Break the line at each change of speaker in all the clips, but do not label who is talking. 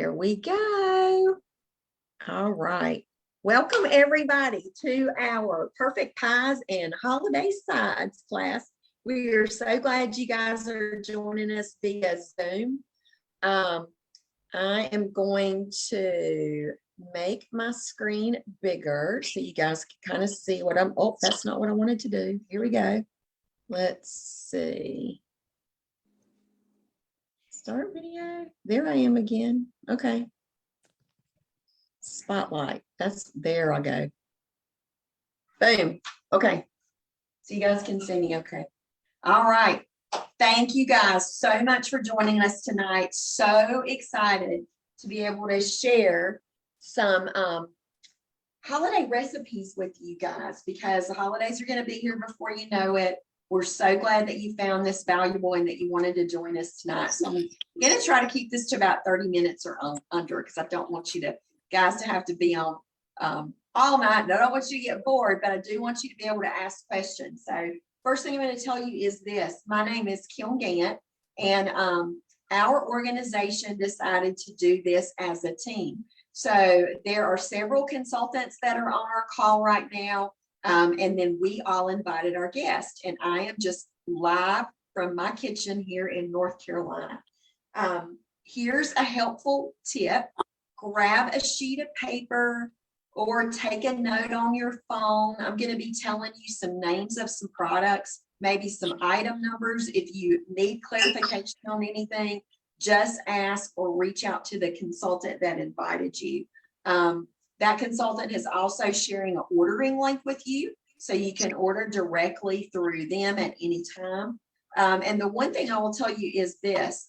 There we go. All right. Welcome everybody to our Perfect Pies and Holiday Sides class. We are so glad you guys are joining us via Zoom. I am going to make my screen bigger so you guys can kind of see what I'm, oh, that's not what I wanted to do. Here we go. Let's see. Start video. There I am again. Okay. Spotlight. That's there I go. Boom. Okay. So you guys can see me okay. All right. Thank you guys so much for joining us tonight. So excited to be able to share some holiday recipes with you guys because the holidays are going to be here before you know it. We're so glad that you found this valuable and that you wanted to join us tonight. So I'm going to try to keep this to about 30 minutes or under because I don't want you guys to have to be on all night. I don't want you to get bored, but I do want you to be able to ask questions. So first thing I'm going to tell you is this. My name is Kim Gant, and our organization decided to do this as a team. So there are several consultants that are on our call right now. And then we all invited our guests, and I am just live from my kitchen here in North Carolina. Here's a helpful tip. Grab a sheet of paper or take a note on your phone. I'm going to be telling you some names of some products, maybe some item numbers. If you need clarification on anything, just ask or reach out to the consultant that invited you. That consultant is also sharing an ordering link with you, so you can order directly through them at any time. And the one thing I will tell you is this.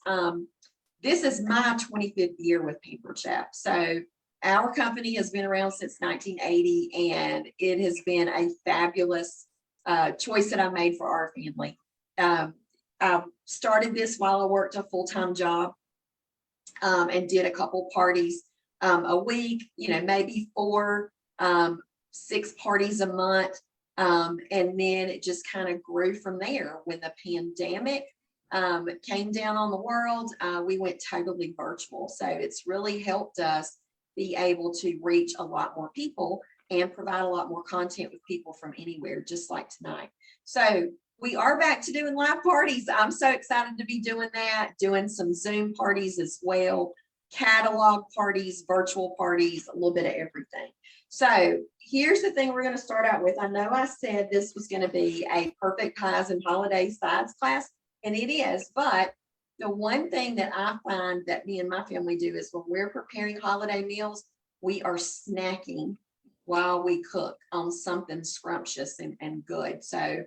This is my 25th year with Pampered Chef. So our company has been around since 1980, and it has been a fabulous choice that I made for our family. I started this while I worked a full-time job and did a couple parties a week, maybe 4, 6 parties a month. And then it just kind of grew from there. When the pandemic came down on the world, we went totally virtual. So it's really helped us be able to reach a lot more people and provide a lot more content with people from anywhere, just like tonight. So we are back to doing live parties. I'm so excited to be doing that, doing some Zoom parties as well. Catalog parties, virtual parties, a little bit of everything. So here's the thing we're going to start out with. I know I said this was going to be a Perfect Pies and Holiday Sides class, and it is, but the one thing that I find that me and my family do is when we're preparing holiday meals, we are snacking while we cook on something scrumptious and good. So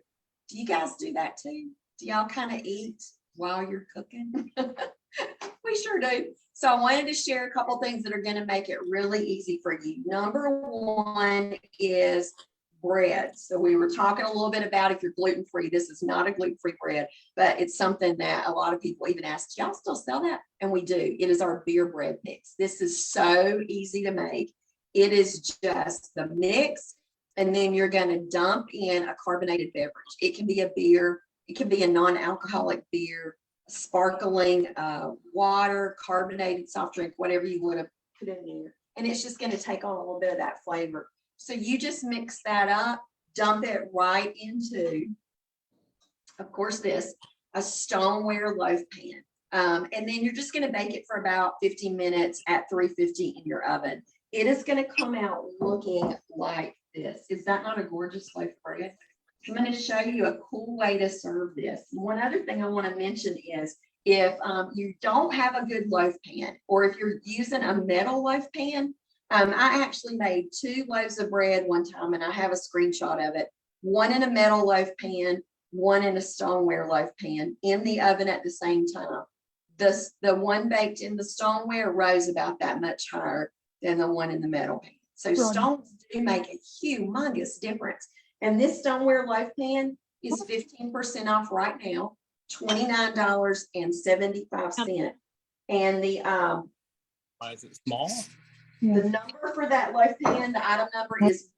do you guys do that too? Do y'all kind of eat while you're cooking? We sure do. So I wanted to share a couple things that are going to make it really easy for you. Number one is bread. So we were talking a little bit about if you're gluten-free. This is not a gluten-free bread, but it's something that a lot of people even ask, do y'all still sell that? And we do. It is our beer bread mix. This is so easy to make. It is just the mix, and then you're going to dump in a carbonated beverage. It can be a beer. It can be a non-alcoholic beer, sparkling water, carbonated soft drink, whatever you want to put in there. And it's just going to take on a little bit of that flavor. So you just mix that up, dump it right into, of course, a stoneware loaf pan. And then you're just going to bake it for about 15 minutes at 350 in your oven. It is going to come out looking like this. Is that not a gorgeous loaf of bread? I'm going to show you a cool way to serve this. One other thing I want to mention is if you don't have a good loaf pan, or if you're using a metal loaf pan, I actually made 2 loaves of bread one time, and I have a screenshot of it. One in a metal loaf pan, one in a stoneware loaf pan in the oven at the same time. The one baked in the stoneware rose about that much higher than the one in the metal pan. So stones do make a humongous difference. And this stoneware loaf pan is 15% off right now, $29.75. And the
why is it small?
The number for that loaf pan, the item number is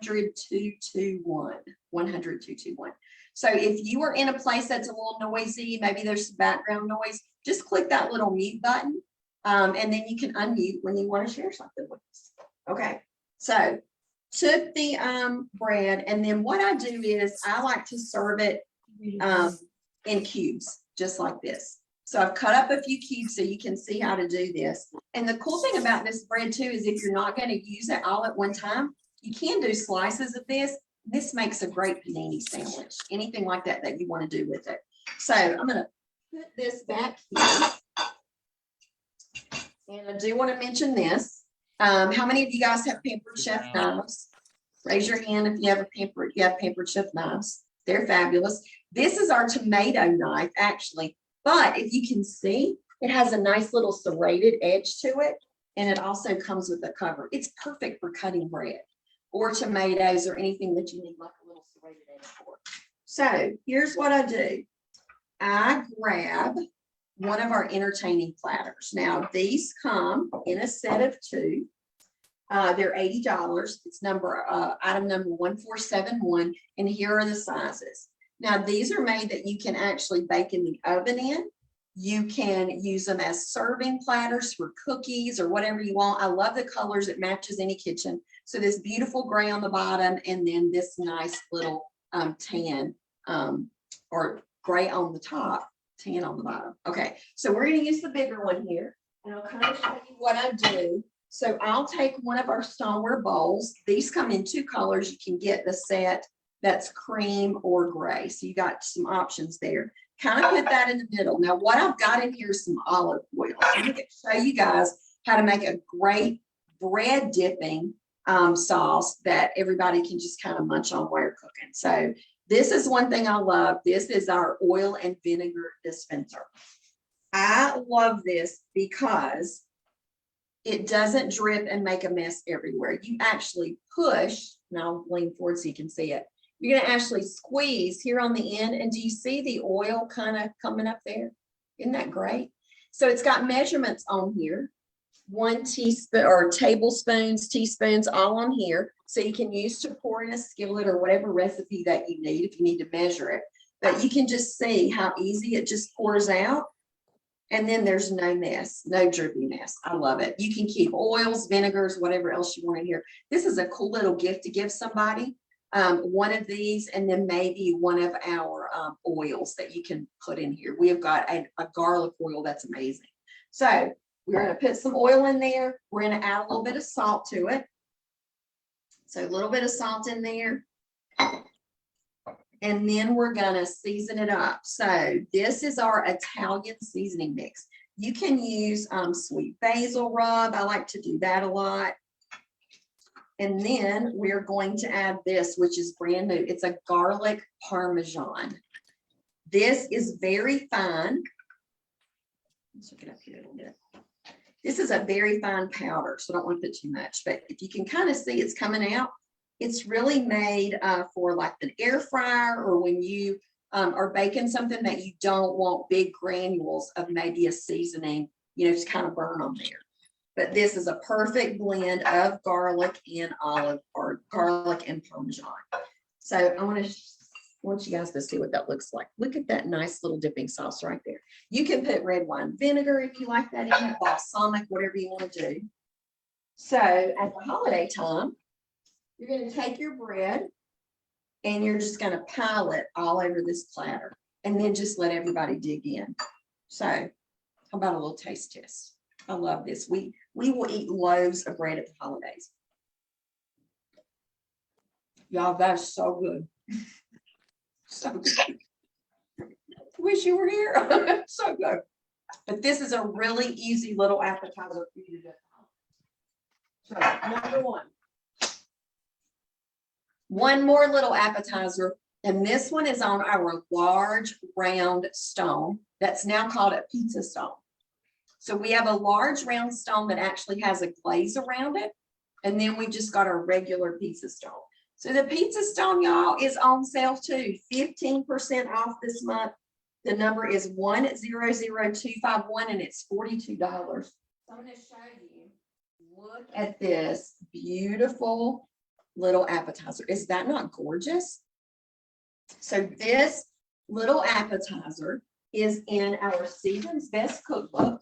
100-221. 100-221. So if you are in a place that's a little noisy, maybe there's some background noise, just click that little mute button And then you can unmute when you want to share something with us. Okay, so took the bread, and then what I do is I like to serve it in cubes, just like this. So I've cut up a few cubes so you can see how to do this. And the cool thing about this bread too is if you're not going to use it all at one time, you can do slices of this. This makes a great panini sandwich, anything like that that you want to do with it. So I'm going to put this back here. And I do want to mention this. How many of you guys have Pampered Chef knives? Raise your hand if you have Pampered Chef knives. They're fabulous. This is our tomato knife, actually. But if you can see, it has a nice little serrated edge to it. And it also comes with a cover. It's perfect for cutting bread or tomatoes or anything that you need like a little serrated edge for. So here's what I do. I grab one of our entertaining platters. Now these come in a set of 2. They're $80. It's item number 1471. And here are the sizes. Now these are made that you can actually bake in the oven in. You can use them as serving platters for cookies or whatever you want. I love the colors. It matches any kitchen. So this beautiful gray on the bottom, and then this nice little tan or gray on the top, tan on the bottom. Okay, so we're going to use the bigger one here, and I'll kind of show you what I do. So I'll take one of our stoneware bowls. These come in 2 colors. You can get the set that's cream or gray. So you got some options there. Kind of put that in the middle. Now what I've got in here is some olive oil. I'm going to show you guys how to make a great bread dipping sauce that everybody can just kind of munch on while you're cooking. So this is one thing I love. This is our oil and vinegar dispenser. I love this because it doesn't drip and make a mess everywhere. You actually push, and I'll lean forward so you can see it. You're going to actually squeeze here on the end. And do you see the oil kind of coming up there? Isn't that great? So it's got measurements on here. 1 teaspoon or tablespoons, teaspoons, all on here. So you can use to pour in a skillet or whatever recipe that you need if you need to measure it. But you can just see how easy it just pours out. And then there's no mess, no drippy mess. I love it. You can keep oils, vinegars, whatever else you want in here. This is a cool little gift to give somebody. One of these, and then maybe one of our oils that you can put in here. We have got a garlic oil that's amazing. So we're going to put some oil in there. We're going to add a little bit of salt to it. So a little bit of salt in there. And then we're going to season it up. So this is our Italian seasoning mix. You can use sweet basil rub. I like to do that a lot. And then we're going to add this, which is brand new. It's a garlic parmesan. This is very fine. Let's look it up here a little bit. This is a very fine powder, so I don't want to put too much. But if you can kind of see it's coming out, it's really made for like an air fryer or when you are baking something that you don't want big granules of maybe a seasoning, you know, to kind of burn on there. But this is a perfect blend of garlic and olive or garlic and parmesan. So I want you guys to see what that looks like. Look at that nice little dipping sauce right there. You can put red wine vinegar if you like that in it, balsamic, whatever you want to do. So at the holiday time, you're going to take your bread and you're just going to pile it all over this platter and then just let everybody dig in. So how about a little taste test? I love this. We will eat loaves of bread at the holidays. Y'all, that's so good. So good. Wish you were here. So good. But this is a really easy little appetizer for you to do. So number 1. One more little appetizer, and this one is on our large round stone that's now called a pizza stone. So we have a large round stone that actually has a glaze around it, and then we just got a regular pizza stone. So the pizza stone, y'all, is on sale too, 15% off this month. The number is 100251, and it's $42. So I'm going to show you. Look at this beautiful little appetizer. Is that not gorgeous? So this little appetizer is in our Season's Best Cookbook.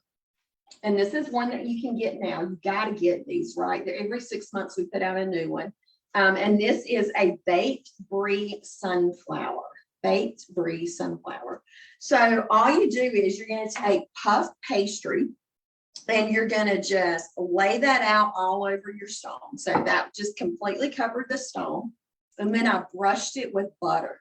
And this is one that you can get now. You got to get these, right? Every 6 months we put out a new one. And this is a baked brie sunflower. Baked brie sunflower. So all you do is you're going to take puff pastry and you're going to just lay that out all over your stone. So that just completely covered the stone. And then I brushed it with butter.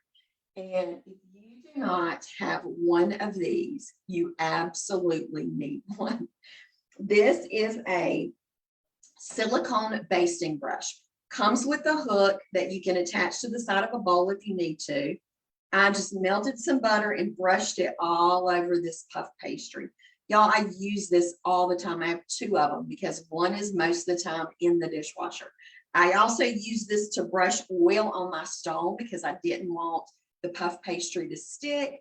And if you do not have one of these, you absolutely need one. This is a silicone basting brush. Comes with a hook that you can attach to the side of a bowl if you need to. I just melted some butter and brushed it all over this puff pastry. Y'all, I use this all the time. I have 2 of them because one is most of the time in the dishwasher. I also use this to brush oil on my stone because I didn't want the puff pastry to stick.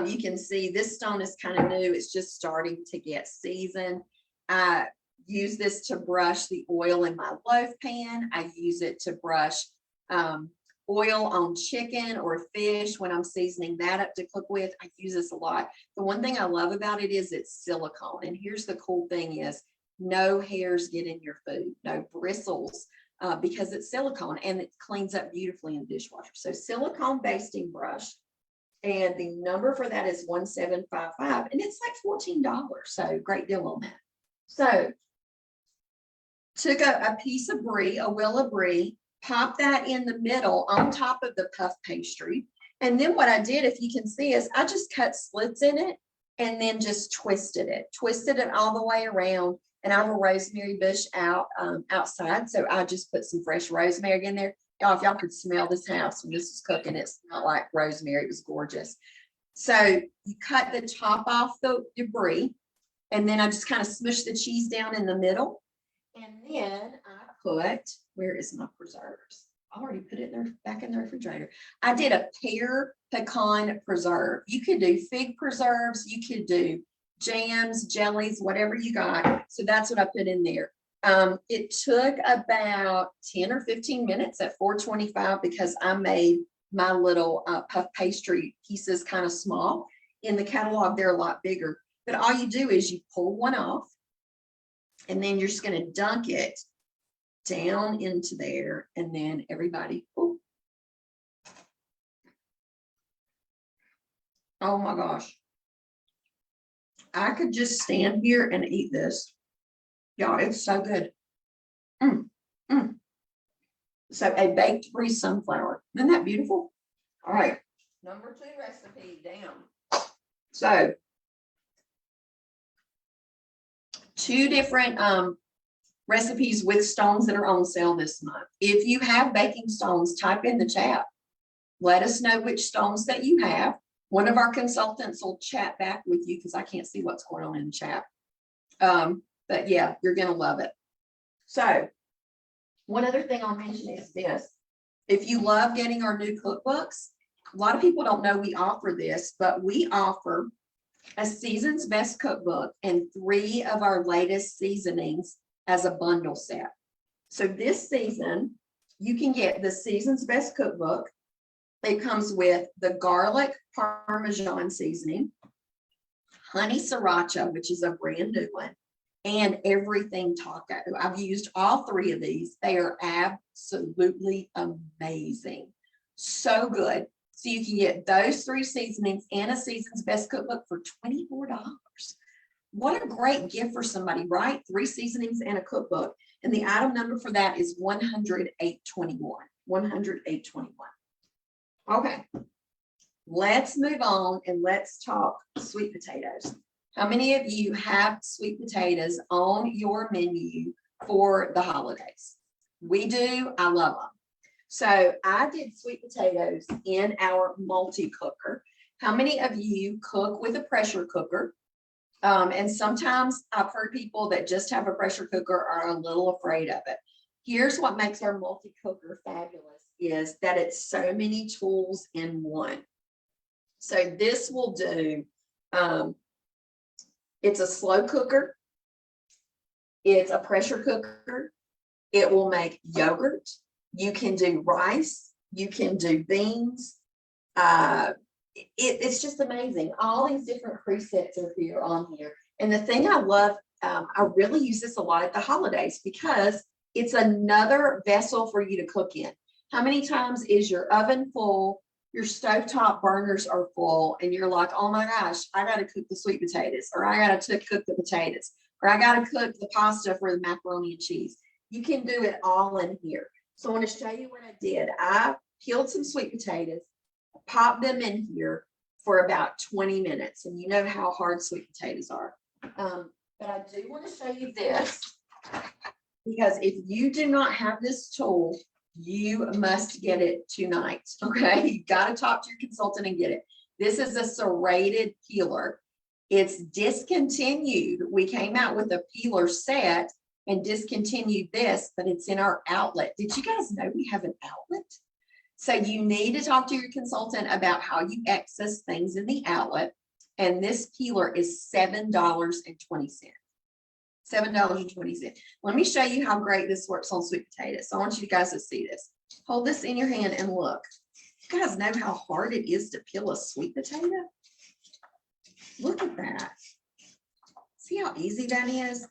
You can see this stone is kind of new. It's just starting to get seasoned. I use this to brush the oil in my loaf pan. I use it to brush oil on chicken or fish when I'm seasoning that up to cook with. I use this a lot. The one thing I love about it is it's silicone. And here's the cool thing is no hairs get in your food, no bristles, because it's silicone and it cleans up beautifully in the dishwasher. So silicone basting brush. And the number for that is 1755 and it's like $14. So great deal on that. So took a piece of brie, a wheel of brie, pop that in the middle on top of the puff pastry. And then what I did, if you can see, is I just cut slits in it and then just twisted it all the way around. And I have a rosemary bush outside. So I just put some fresh rosemary in there. Y'all, if y'all could smell this house when this was cooking, it smelled like rosemary. It was gorgeous. So you cut the top off the brie, and then I just kind of smushed the cheese down in the middle. And then I put, where is my preserves? I already put it there back in the refrigerator. I did a pear pecan preserve. You could do fig preserves. You could do jams, jellies, whatever you got. So that's what I put in there. It took about 10 or 15 minutes at 425 because I made my little puff pastry pieces kind of small. In the catalog, they're a lot bigger. But all you do is you pull one off, and then you're just going to dunk it down into there, and then everybody, ooh. Oh my gosh. I could just stand here and eat this. Y'all, it's so good. So a baked brie sunflower. Isn't that beautiful? All right. Number 2 recipe down. So 2 different recipes with stones that are on sale this month. If you have baking stones, type in the chat. Let us know which stones that you have. One of our consultants will chat back with you because I can't see what's going on in the chat. But yeah, you're going to love it. So one other thing I'll mention is this. If you love getting our new cookbooks, a lot of people don't know we offer this, but we offer a Season's Best Cookbook and 3 of our latest seasonings as a bundle set. So this season, you can get the Season's Best Cookbook. It comes with the garlic Parmesan seasoning, honey sriracha, which is a brand new one, and everything taco. I've used all 3 of these. They are absolutely amazing. So good. So you can get those 3 seasonings and a Season's Best Cookbook for $24. What a great gift for somebody, right? 3 seasonings and a cookbook. And the item number for that is 10821. 10821. Okay. Let's move on and let's talk sweet potatoes. How many of you have sweet potatoes on your menu for the holidays? We do. I love them. So I did sweet potatoes in our multi-cooker. How many of you cook with a pressure cooker? And sometimes I've heard people that just have a pressure cooker are a little afraid of it. Here's what makes our multi-cooker fabulous is that it's so many tools in one. So this will do, it's a slow cooker. It's a pressure cooker. It will make yogurt. You can do rice. You can do beans. It's just amazing. All these different presets are here on here. And the thing I love I really use this a lot at the holidays because it's another vessel for you to cook in. How many times is your oven full, your stovetop burners are full, and you're like, oh my gosh, I gotta cook the sweet potatoes, or I gotta cook the potatoes, or I gotta cook the pasta for the macaroni and cheese. You can do it all in here. So I want to show you what I did. I peeled some sweet potatoes, popped them in here for about 20 minutes. And you know how hard sweet potatoes are. But I do want to show you this, because if you do not have this tool, you must get it tonight. Okay, you got to talk to your consultant and get it. This is a serrated peeler. It's discontinued. We came out with a peeler set and discontinued this, but it's in our outlet. Did you guys know we have an outlet? So you need to talk to your consultant about how you access things in the outlet. And this peeler is $7.20. $7.20. Let me show you how great this works on sweet potatoes. So I want you guys to see this. Hold this in your hand and look. You guys know how hard it is to peel a sweet potato? Look at that. See how easy that is?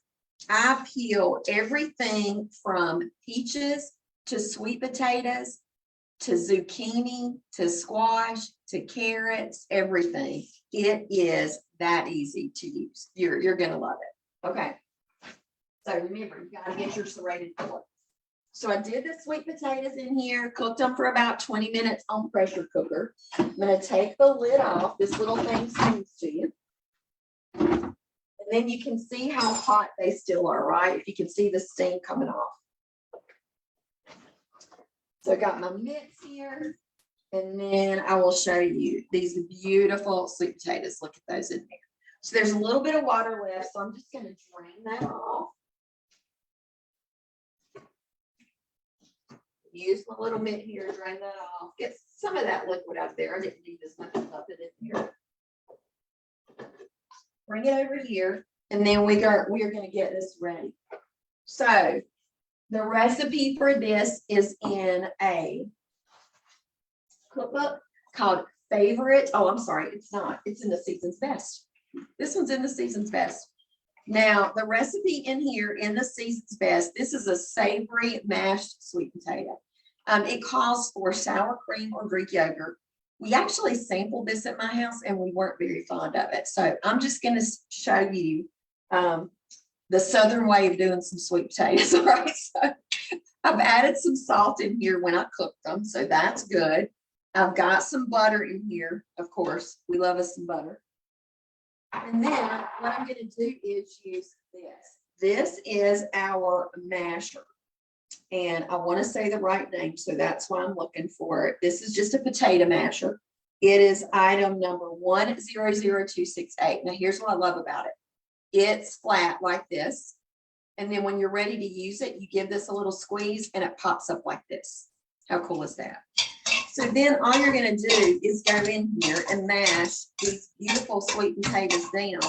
I peel everything from peaches to sweet potatoes to zucchini to squash to carrots, everything. It is that easy to use. You're gonna love it. Okay. So remember, you gotta get your serrated peeler. So I did the sweet potatoes in here, cooked them for about 20 minutes on pressure cooker. I'm gonna take the lid off. This little thing sings to you. And then you can see how hot they still are, right? If you can see the steam coming off. So I got my mix here, and then I will show you these beautiful sweet potatoes. Look at those in there. So there's a little bit of water left, so I'm just going to drain that off. Use my little mitt here, drain that off. Get some of that liquid out there. I didn't need as much of it in here. Bring it over here, and then we are going to get this ready. So the recipe for this is in a cookbook called Favorite. Oh, I'm sorry, it's not. It's in the Season's Best. This one's in the Season's Best. Now, the recipe in here in the Season's Best, this is a savory mashed sweet potato. It calls for sour cream or Greek yogurt. We actually sampled this at my house and we weren't very fond of it. So I'm just going to show you the Southern way of doing some sweet potatoes. All right. So I've added some salt in here when I cooked them. So that's good. I've got some butter in here. Of course, we love us some butter. And then what I'm going to do is use this. This is our masher. And I want to say the right name, so that's why I'm looking for it. This is just a potato masher. It is item number 100268. Now, here's what I love about it. It's flat like this. And then when you're ready to use it, you give this a little squeeze and it pops up like this. How cool is that? So then all you're going to do is go in here and mash these beautiful sweet potatoes down.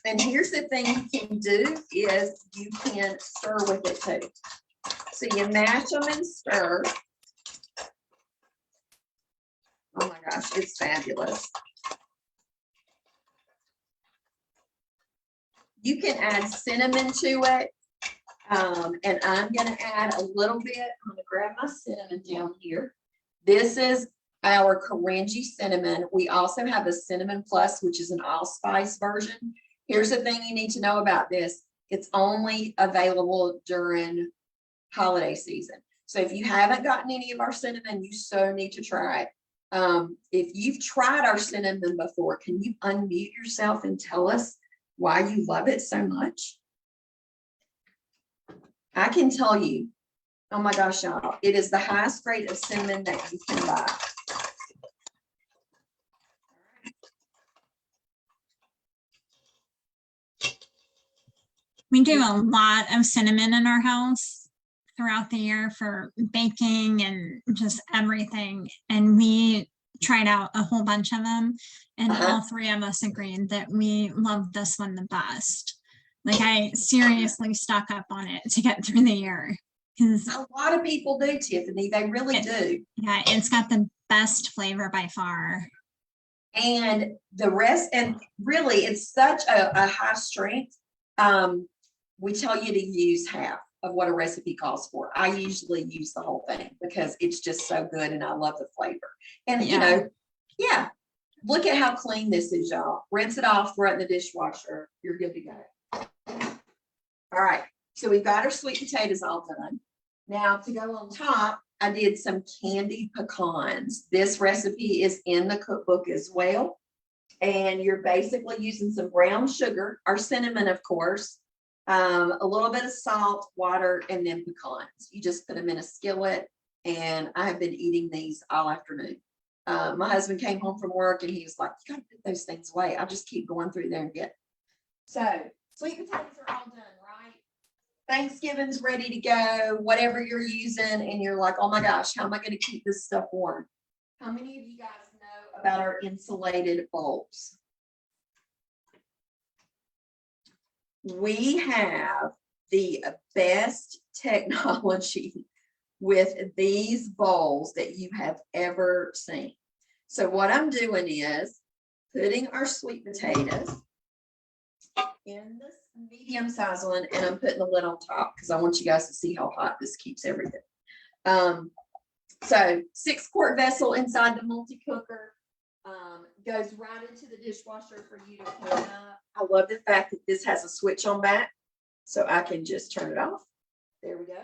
And here's the thing you can do is you can stir with it too. So you mash them and stir. Oh my gosh, it's fabulous. You can add cinnamon to it. And I'm going to add a little bit. I'm going to grab my cinnamon down here. This is our Korenji cinnamon. We also have a cinnamon plus, which is an allspice version. Here's the thing you need to know about this. It's only available during holiday season. So if you haven't gotten any of our cinnamon, you so need to try it. If you've tried our cinnamon before, can you unmute yourself and tell us why you love it so much? I can tell you, oh my gosh, y'all, it is the highest grade of cinnamon that you can buy.
We do a lot of cinnamon in our house throughout the year for baking and just everything. And we tried out a whole bunch of them, and all three of us agreed that we love this one the best. Like, I seriously stock up on it to get through the year.
A lot of people do, Tiffany. They really do.
Yeah, it's got the best flavor by far.
And the rest, and really, it's such a high strength. we tell you to use half of what a recipe calls for. I usually use the whole thing because it's just so good and I love the flavor. And you
Yeah.
know, yeah, look at how clean this is, y'all. Rinse it off, throw it in the dishwasher. You're good to go. All right, so we've got our sweet potatoes all done. Now to go on top, I did some candied pecans. This recipe is in the cookbook as well. And you're basically using some brown sugar or cinnamon, of course, a little bit of salt, water, and then pecans. You just put them in a skillet. And I have been eating these all afternoon. My husband came home from work and he was like, you gotta put those things away. I'll just keep going through there and get. So sweet potatoes are all done, right? Thanksgiving's ready to go, whatever you're using, and you're like, oh my gosh, how am I going to keep this stuff warm? How many of you guys know about our insulated bulbs? We have the best technology with these bowls that you have ever seen. So what I'm doing is putting our sweet potatoes in this medium size one, and I'm putting the lid on top because I want you guys to see how hot this keeps everything. So 6-quart vessel inside the multi-cooker, goes right into the dishwasher for you to clean up. I love the fact that this has a switch on back, so I can just turn it off. There we go.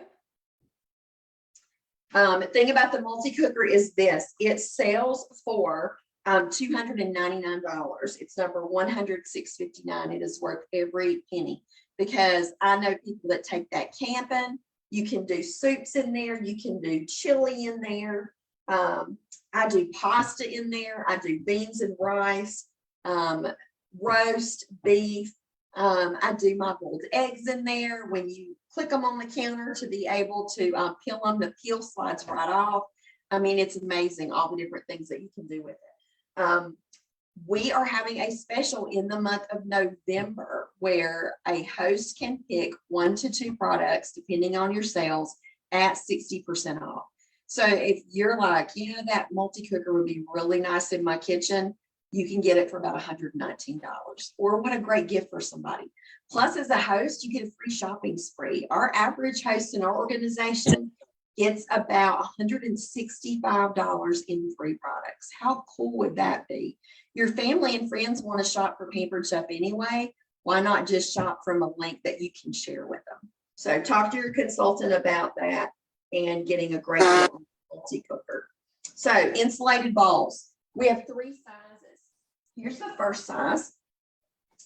The thing about the multi-cooker is this, it sells for $299. It's number 100,659. It is worth every penny because I know people that take that camping. You can do soups in there. You can do chili in there. I do pasta in there. I do beans and rice, roast beef. I do my boiled eggs in there. When you click them on the counter to be able to peel them, the peel slides right off. I mean, it's amazing all the different things that you can do with it. We are having a special in the month of November where a host can pick 1 to 2 products, depending on your sales, at 60% off. So if you're like, yeah, that multi-cooker would be really nice in my kitchen, you can get it for about $119. Or what a great gift for somebody. Plus, as a host, you get a free shopping spree. Our average host in our organization gets about $165 in free products. How cool would that be? Your family and friends want to shop for Pampered Chef anyway. Why not just shop from a link that you can share with them? So talk to your consultant about that and getting a great multi-cooker. So insulated bowls. We have 3 sizes. Here's the first size.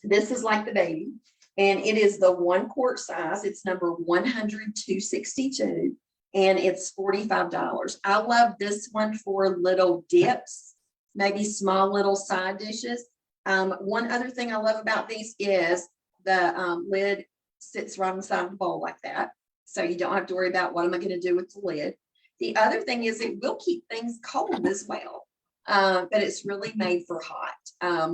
This is like the baby, and it is the 1-quart size. It's number 100,262. And it's $45. I love this one for little dips, maybe small little side dishes. One other thing I love about these is the lid sits right inside the bowl like that. So you don't have to worry about what am I going to do with the lid. The other thing is it will keep things cold as well, but it's really made for hot.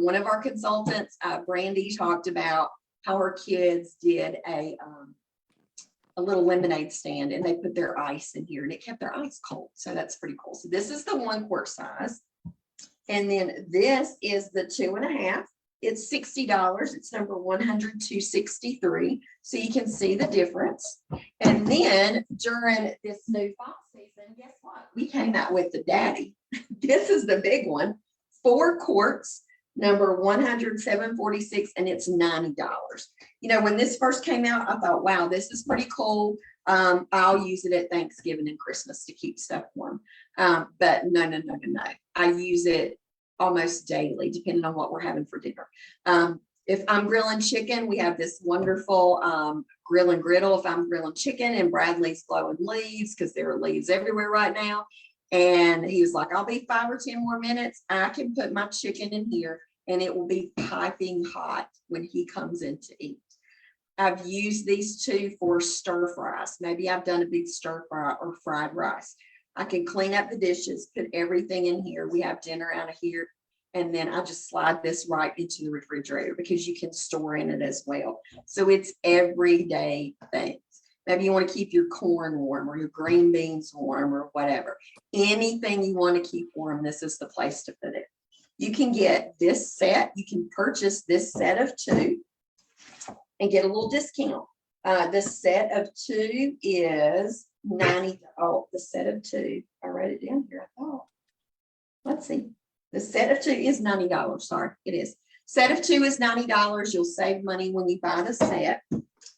One of our consultants, Brandy, talked about how her kids did a little lemonade stand and they put their ice in here and it kept their ice cold. So that's pretty cool. So this is the 1-quart size. And then this is the 2.5. It's $60. It's number 100,263. So you can see the difference. And then during this new fall season, guess what? We came out with the daddy. This is the big one, 4 quarts, number 100,746, and it's $90. You know, when this first came out, I thought, wow, this is pretty cool. I'll use it at Thanksgiving and Christmas to keep stuff warm. But no. I use it almost daily, depending on what we're having for dinner. If I'm grilling chicken, we have this wonderful grill and griddle. If I'm grilling chicken, and Bradley's blowing leaves because there are leaves everywhere right now. And he was like, I'll be 5 or 10 more minutes. I can put my chicken in here and it will be piping hot when he comes in to eat. I've used these 2 for stir fries. Maybe I've done a big stir fry or fried rice. I can clean up the dishes, put everything in here. We have dinner out of here. And then I just slide this right into the refrigerator because you can store in it as well. So it's everyday things. Maybe you want to keep your corn warm or your green beans warm or whatever. Anything you want to keep warm, this is the place to put it. You can get this set. You can purchase this set of 2 and get a little discount. The set of two is 90. Oh, the set of two. I wrote it down here. I thought. Let's see. The set of two is $90. Sorry, it is. Set of two is $90. You'll save money when you buy the set.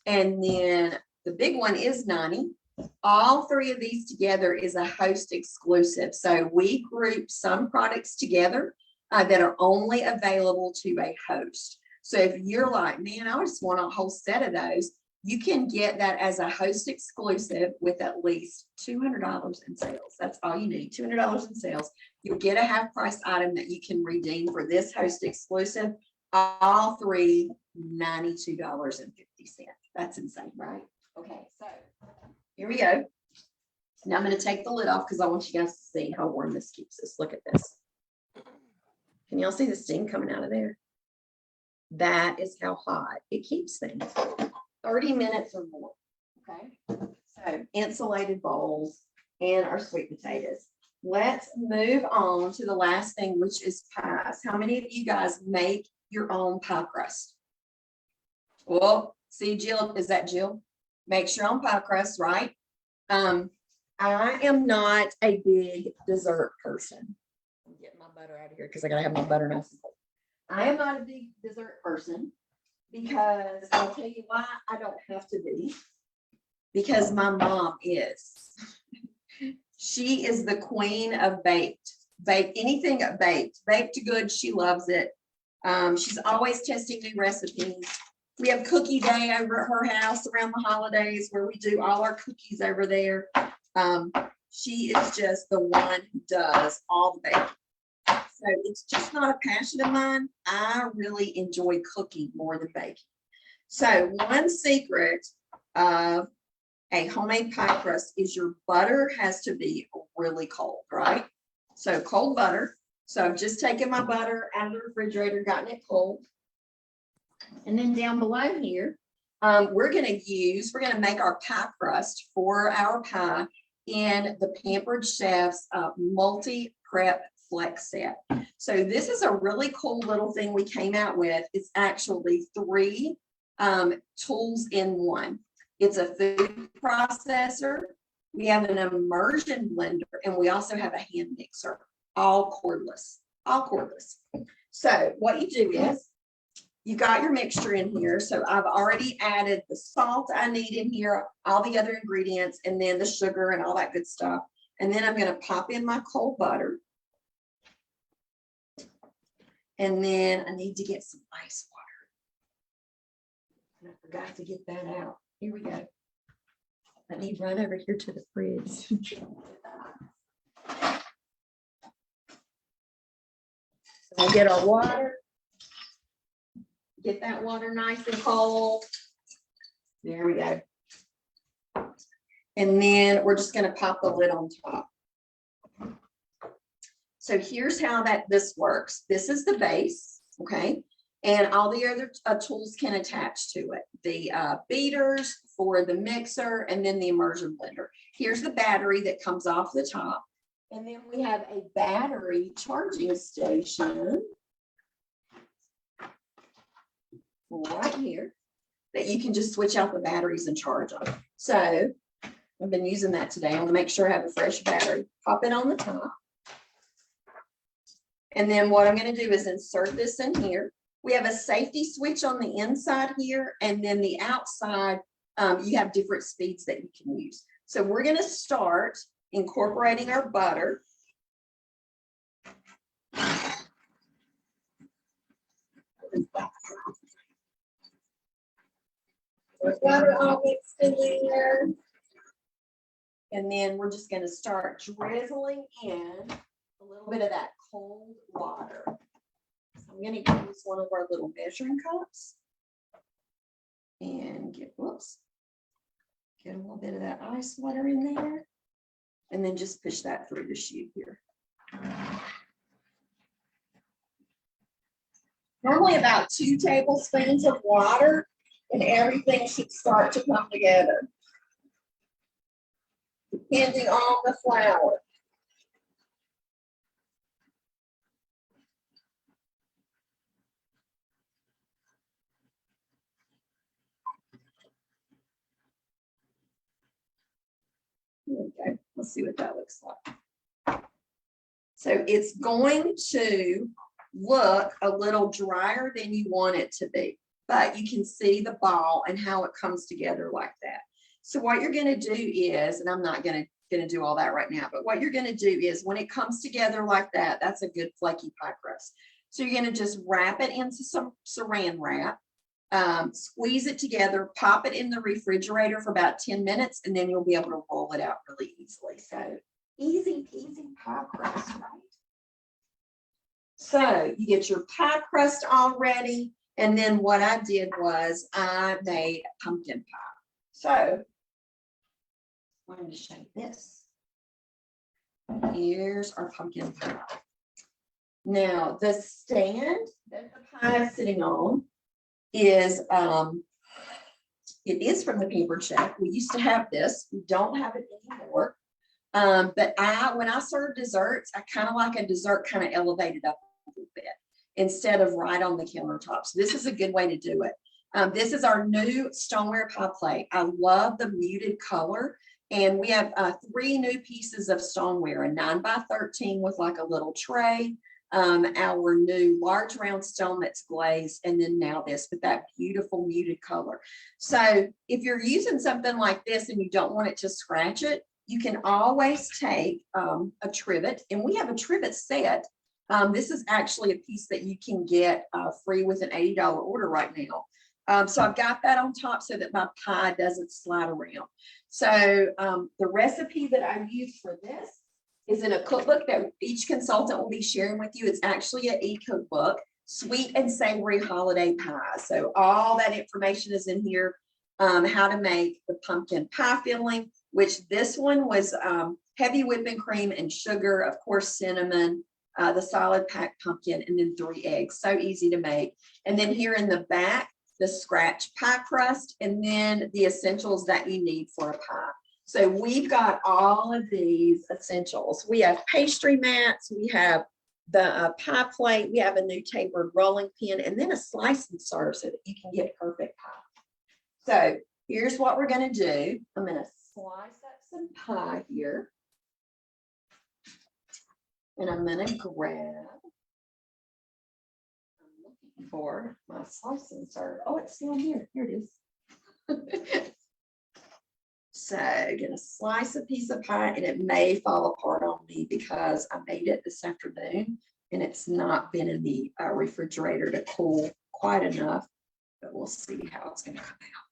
And then the big one is 90. All three of these together is a host exclusive. So we group some products together that are only available to a host. So if you're like, man, I just want a whole set of those, you can get that as a host exclusive with at least $200 in sales. That's all you need, $200 in sales. You'll get a half price item that you can redeem for this host exclusive. All three, $92.50. That's insane, right? Okay, so here we go. Now I'm going to take the lid off because I want you guys to see how warm this keeps us. Look at this. Can y'all see the steam coming out of there? That is how hot it keeps things. 30 minutes or more. Okay. So insulated bowls and our sweet potatoes. Let's move on to the last thing, which is pies. How many of you guys make your own pie crust? Well, see, Jill, is that Jill? Makes your own pie crust, right? I am not a big dessert person. I'm getting my butter out of here because I gotta have my butter nice and cold. I am not a big dessert person because I'll tell you why I don't have to be. Because my mom is. She is the queen of baked. Bake anything baked. Baked good, she loves it. She's always testing new recipes. We have cookie day over at her house around the holidays where we do all our cookies over there. She is just the one who does all the baking. So it's just not a passion of mine. I really enjoy cooking more than baking. So one secret of a homemade pie crust is your butter has to be really cold, right? So cold butter. So I've just taken my butter out of the refrigerator, gotten it cold. And then down below here, we're going to make our pie crust for our pie in the Pampered Chef's multi-prep flex set. So this is a really cool little thing we came out with. It's actually 3 tools in one. It's a food processor. We have an immersion blender, and we also have a hand mixer, all cordless, all cordless. So what you do is you got your mixture in here. So I've already added the salt I need in here, all the other ingredients, and then the sugar and all that good stuff. And then I'm going to pop in my cold butter. And then I need to get some ice water. And I forgot to get that out. Here we go. Let me run over here to the fridge. So we'll get our water. Get that water nice and cold. There we go. And then we're just going to pop the lid on top. So here's how this works. This is the base, okay? And all the other tools can attach to it. The beaters for the mixer and then the immersion blender. Here's the battery that comes off the top. And then we have a battery charging station right here that you can just switch out the batteries and charge them. So I've been using that today. I want to make sure I have a fresh battery. Pop it on the top. And then what I'm going to do is insert this in here. We have a safety switch on the inside here, and then the outside, you have different speeds that you can use. So we're going to start incorporating our butter. Butter all mixed in there. And then we're just going to start drizzling in a little bit of that cold water. So I'm going to use one of our little measuring cups and get a little bit of that ice water in there, and then just push that through the chute here. Normally about 2 tablespoons of water, and everything should start to come together, depending on the flour. Here we go. Let's see what that looks like. So it's going to look a little drier than you want it to be, but you can see the ball and how it comes together like that. So what you're going to do is, and I'm not going to do all that right now, but what you're going to do is when it comes together like that, that's a good flaky pie crust. So you're going to just wrap it into some saran wrap, squeeze it together, pop it in the refrigerator for about 10 minutes, and then you'll be able to roll it out really easily. So easy peasy pie crust, right? So you get your pie crust all ready. And then what I did was I made pumpkin pie. So I'm going to show you this. Here's our pumpkin pie. Now the stand that the pie is sitting on is it is from the Pampered Chef. We used to have this. We don't have it anymore. But when I serve desserts, I kind of like a dessert kind of elevated up a little bit instead of right on the countertop. So this is a good way to do it. This is our new stoneware pie plate. I love the muted color. And we have 3 new pieces of stoneware, a 9x13 with like a little tray, our new large round stone that's glazed, and then now this with that beautiful muted color. So if you're using something like this and you don't want it to scratch it, you can always take a trivet, and we have a trivet set. This is actually a piece that you can get free with an $80 order right now. So I've got that on top so that my pie doesn't slide around. So the recipe that I use for this is in a cookbook that each consultant will be sharing with you. It's actually an e-cookbook, Sweet and Savory Holiday Pie. So all that information is in here, how to make the pumpkin pie filling, which this one was heavy whipping cream and sugar, of course, cinnamon, the solid packed pumpkin, and then 3 eggs. So easy to make. And then here in the back, the scratch pie crust, and then the essentials that you need for a pie. So we've got all of these essentials. We have pastry mats, we have the pie plate, we have a new tapered rolling pin, and then a slice and serve so that you can get perfect pie. So here's what we're going to do. I'm going to slice up some pie here. And I'm going to grab, I'm looking for my slice and serve. Oh, it's down here. Here it is. So I'm going to slice a piece of pie, and it may fall apart on me because I made it this afternoon and it's not been in the refrigerator to cool quite enough, but we'll see how it's going to come out.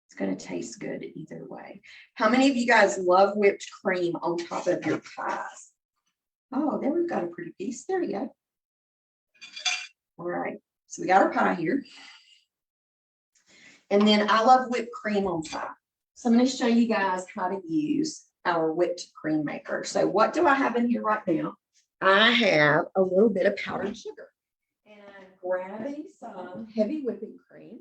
It's going to taste good either way. How many of you guys love whipped cream on top of your pies? Oh, there we've got a pretty piece. There you go. All right, so we got our pie here. And then I love whipped cream on top. So I'm going to show you guys how to use our whipped cream maker. So what do I have in here right now? I have a little bit of powdered sugar. And I'm grabbing some heavy whipping cream.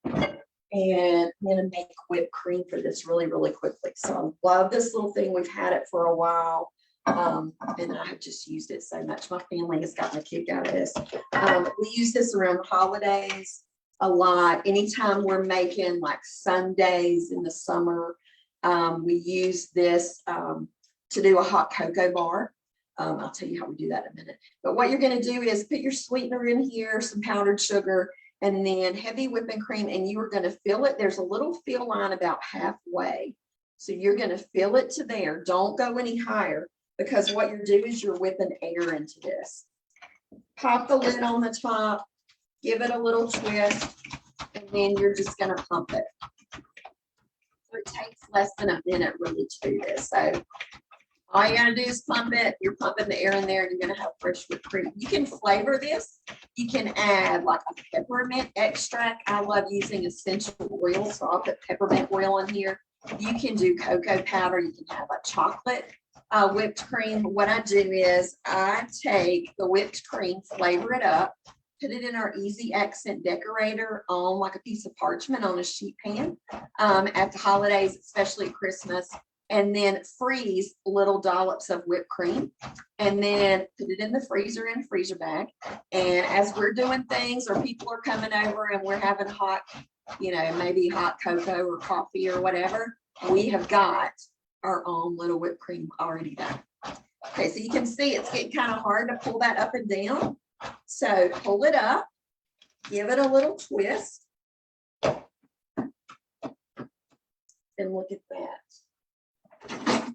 And I'm going to make whipped cream for this really, really quickly. So I love this little thing. We've had it for a while. And I have just used it so much. My family has gotten a kick out of this. We use this around holidays a lot. Anytime we're making like sundaes in the summer, we use this to do a hot cocoa bar. I'll tell you how we do that in a minute. But what you're going to do is put your sweetener in here, some powdered sugar, and then heavy whipping cream, and you are going to fill it. There's a little fill line about halfway. So you're going to fill it to there. Don't go any higher, because what you're doing is you're whipping air into this. Pop the lid on the top, give it a little twist, and then you're just going to pump it. So it takes less than a minute really to do this. So all you got to do is pump it. You're pumping the air in there, and you're going to have fresh whipped cream. You can flavor this. You can add like a peppermint extract. I love using essential oil, so I'll put peppermint oil in here. You can do cocoa powder. You can have a chocolate whipped cream. What I do is I take the whipped cream, flavor it up, put it in our easy accent decorator on like a piece of parchment on a sheet pan at the holidays, especially at Christmas, and then freeze little dollops of whipped cream, and then put it in the freezer in a freezer bag. And as we're doing things, or people are coming over and we're having hot, maybe hot cocoa or coffee or whatever, we have got our own little whipped cream already done. Okay, so you can see it's getting kind of hard to pull that up and down. So pull it up, give it a little twist. And look at that.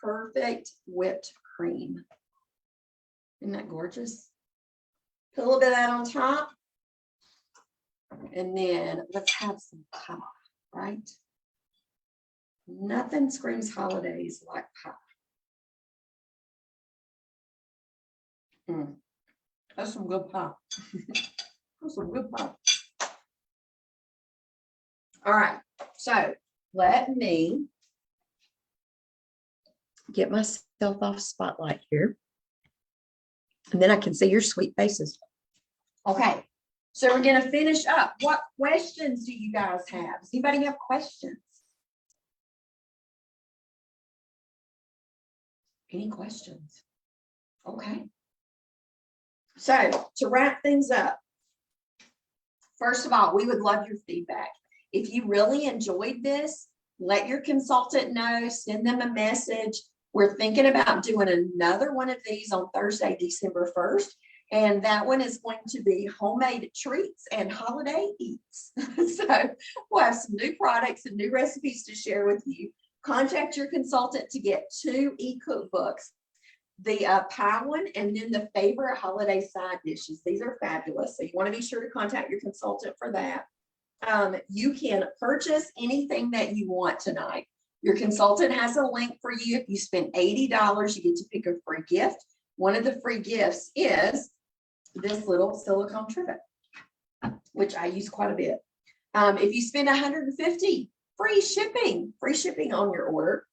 Perfect whipped cream. Isn't that gorgeous? Put a little bit of that on top. And then let's have some pie, right? Nothing screams holidays like pie. That's some good pie. That's some good pie. All right, so let me get myself off spotlight here. And then I can see your sweet faces. Okay, so we're gonna finish up. What questions do you guys have? Does anybody have questions? Any questions? Okay. So to wrap things up, first of all, we would love your feedback. If you really enjoyed this, let your consultant know, send them a message. We're thinking about doing another one of these on Thursday, December 1st. And that one is going to be homemade treats and holiday eats. So we'll have some new products and new recipes to share with you. Contact your consultant to get 2 e-cookbooks, the pie one and then the favorite holiday side dishes. These are fabulous. So you want to be sure to contact your consultant for that. You can purchase anything that you want tonight. Your consultant has a link for you. If you spend $80, you get to pick a free gift. One of the free gifts is this little silicone trivet, which I use quite a bit. If you spend $150, free shipping on your order.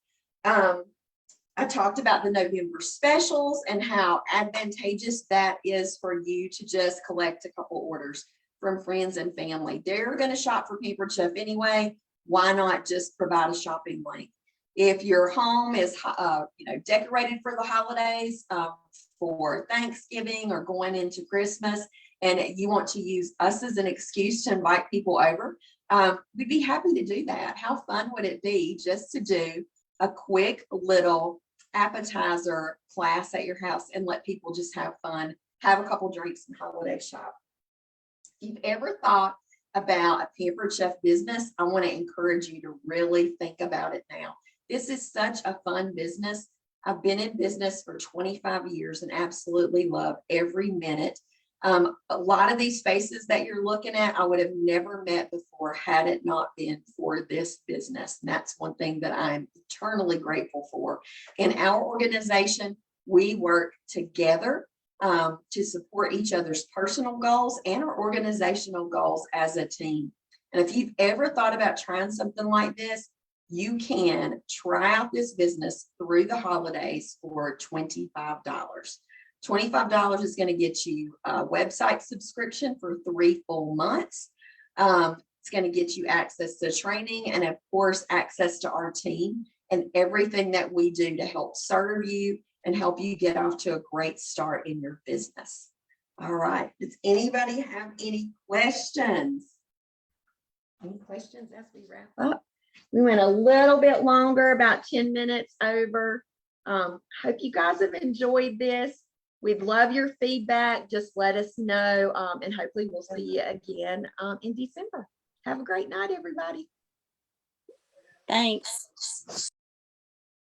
I talked about the November specials and how advantageous that is for you to just collect a couple orders from friends and family. They're going to shop for Pampered Chef anyway. Why not just provide a shopping link? If your home is decorated for the holidays, for Thanksgiving or going into Christmas, and you want to use us as an excuse to invite people over, we'd be happy to do that. How fun would it be just to do a quick little appetizer class at your house and let people just have fun, have a couple drinks and holiday shop. If you've ever thought about a Pampered Chef business, I want to encourage you to really think about it now. This is such a fun business. I've been in business for 25 years and absolutely love every minute. A lot of these faces that you're looking at, I would have never met before had it not been for this business. And that's one thing that I'm eternally grateful for. In our organization, we work together to support each other's personal goals and our organizational goals as a team. And if you've ever thought about trying something like this, you can try out this business through the holidays for $25. $25 is going to get you a website subscription for 3 full months. It's going to get you access to training and, of course, access to our team and everything that we do to help serve you and help you get off to a great start in your business. All right. Does anybody have any questions? Any questions as we wrap up? We went a little bit longer, about 10 minutes over. Hope you guys have enjoyed this. We'd love your feedback. Just let us know. And hopefully we'll see you again in December. Have a great night, everybody.
Thanks.